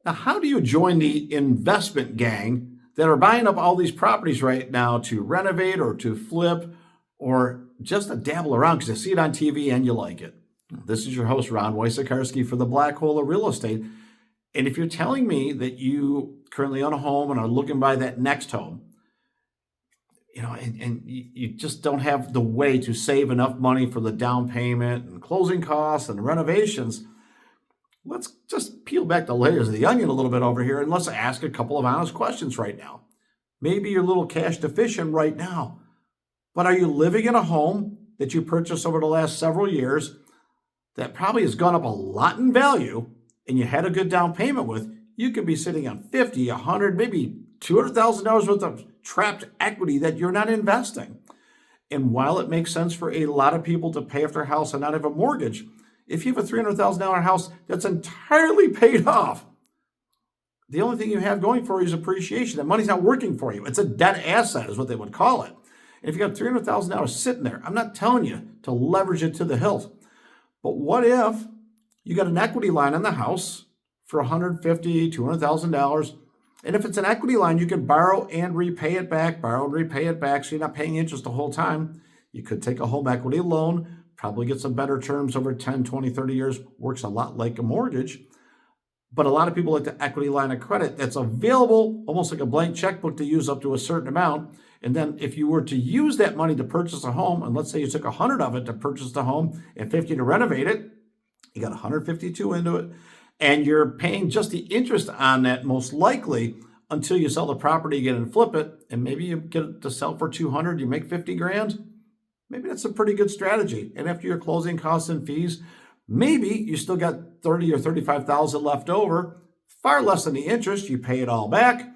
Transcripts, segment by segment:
Now, how do you join the investment gang that are buying up all these properties right now to renovate or to flip or just to dabble around because you see it on TV and you like it? This is your host, Ron Wojciechowski for the Black Hole of Real Estate. And if you're telling me that you currently own a home and are looking to buy that next home, and you just don't have the way to save enough money for the down payment and closing costs and renovations, let's just peel back the layers of the onion a little bit over here and let's ask a couple of honest questions right now. Maybe you're a little cash deficient right now, but are you living in a home that you purchased over the last several years that probably has gone up a lot in value and you had a good down payment with? You could be sitting on 50, 100, maybe $200,000 worth of trapped equity that you're not investing. And while it makes sense for a lot of people to pay off their house and not have a mortgage, if you have a $300,000 house that's entirely paid off, the only thing you have going for you is appreciation. That money's not working for you. It's a dead asset is what they would call it. And if you got $300,000 sitting there, I'm not telling you to leverage it to the hilt. But what if you got an equity line on the house for $150,000, $200,000? And if it's an equity line, you can borrow and repay it back, so you're not paying interest the whole time. You could take a home equity loan, probably get some better terms over 10, 20, 30 years, works a lot like a mortgage. But a lot of people like the equity line of credit that's available, almost like a blank checkbook to use up to a certain amount. And then if you were to use that money to purchase a home, and let's say you took 100 of it to purchase the home and 50 to renovate it, you got 152 into it. And you're paying just the interest on that most likely until you sell the property again and flip it. And maybe you get it to sell for 200, you make 50 grand. Maybe that's a pretty good strategy. And after your closing costs and fees, maybe you still got 30 or 35,000 left over, far less than the interest. You pay it all back.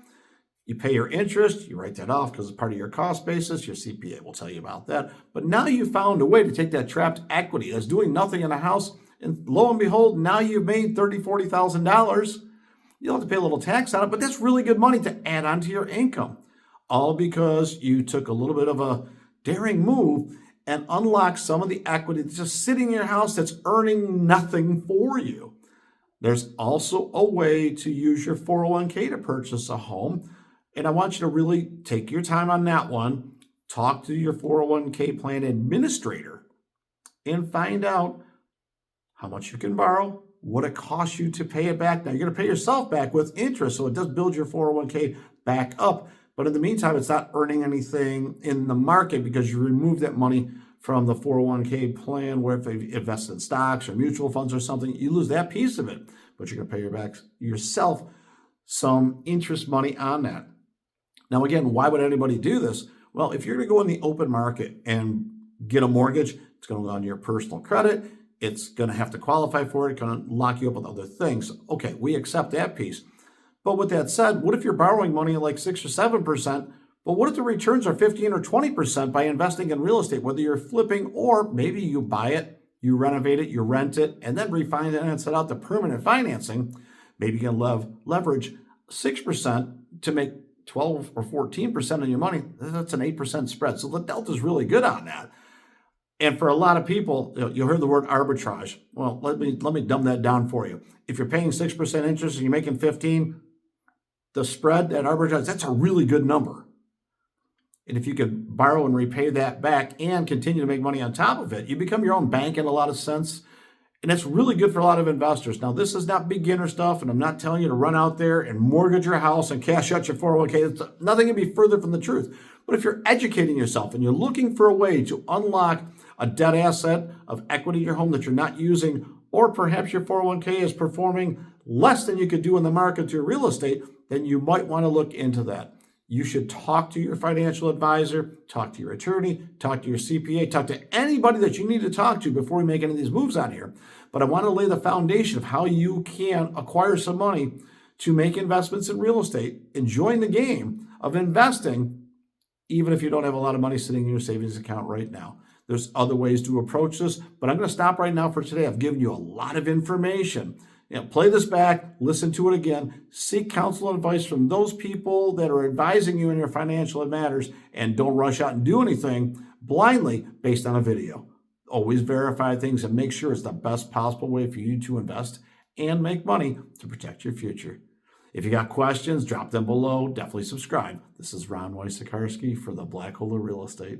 You pay your interest, you write that off because it's part of your cost basis. Your CPA will tell you about that. But now you found a way to take that trapped equity that's doing nothing in the house, and lo and behold, now you've made $30,000, $40,000. You'll have to pay a little tax on it, but that's really good money to add onto your income. All because you took a little bit of a daring move and unlocked some of the equity that's just sitting in your house that's earning nothing for you. There's also a way to use your 401k to purchase a home. And I want you to really take your time on that one. Talk to your 401k plan administrator and find out how much you can borrow, what it costs you to pay it back. Now, you're going to pay yourself back with interest, so it does build your 401k back up. But in the meantime, it's not earning anything in the market because you remove that money from the 401k plan, where if you invest in stocks or mutual funds or something, you lose that piece of it. But you're going to pay back yourself some interest money on that. Now, again, why would anybody do this? Well, if you're going to go in the open market and get a mortgage, it's going to go on your personal credit. It's going to have to qualify for it. It's going to lock you up with other things. Okay, we accept that piece. But with that said, what if you're borrowing money at like 6 or 7%? But what if the returns are 15 or 20% by investing in real estate, whether you're flipping or maybe you buy it, you renovate it, you rent it, and then refinance it out to permanent financing? Maybe you can leverage 6% to make 12 or 14% on your money. That's an 8% spread. So the delta is really good on that. And for a lot of people, you'll hear the word arbitrage. Well, let me dumb that down for you. If you're paying 6% interest and you're making 15, the spread, that arbitrage, that's a really good number. And if you could borrow and repay that back and continue to make money on top of it, you become your own bank in a lot of sense. And it's really good for a lot of investors. Now, this is not beginner stuff, and I'm not telling you to run out there and mortgage your house and cash out your 401k. Nothing can be further from the truth. But if you're educating yourself and you're looking for a way to unlock a dead asset of equity in your home that you're not using, or perhaps your 401k is performing less than you could do in the market to your real estate, then you might want to look into that. You should talk to your financial advisor, talk to your attorney, talk to your CPA, talk to anybody that you need to talk to before we make any of these moves on here. But I want to lay the foundation of how you can acquire some money to make investments in real estate and join the game of investing, even if you don't have a lot of money sitting in your savings account right now. There's other ways to approach this, but I'm going to stop right now for today. I've given you a lot of information. Play this back, listen to it again, seek counsel and advice from those people that are advising you in your financial matters, and don't rush out and do anything blindly based on a video. Always verify things and make sure it's the best possible way for you to invest and make money to protect your future. If you got questions, drop them below. Definitely subscribe. This is Ron Wojciechowski for the Black Hole of Real Estate.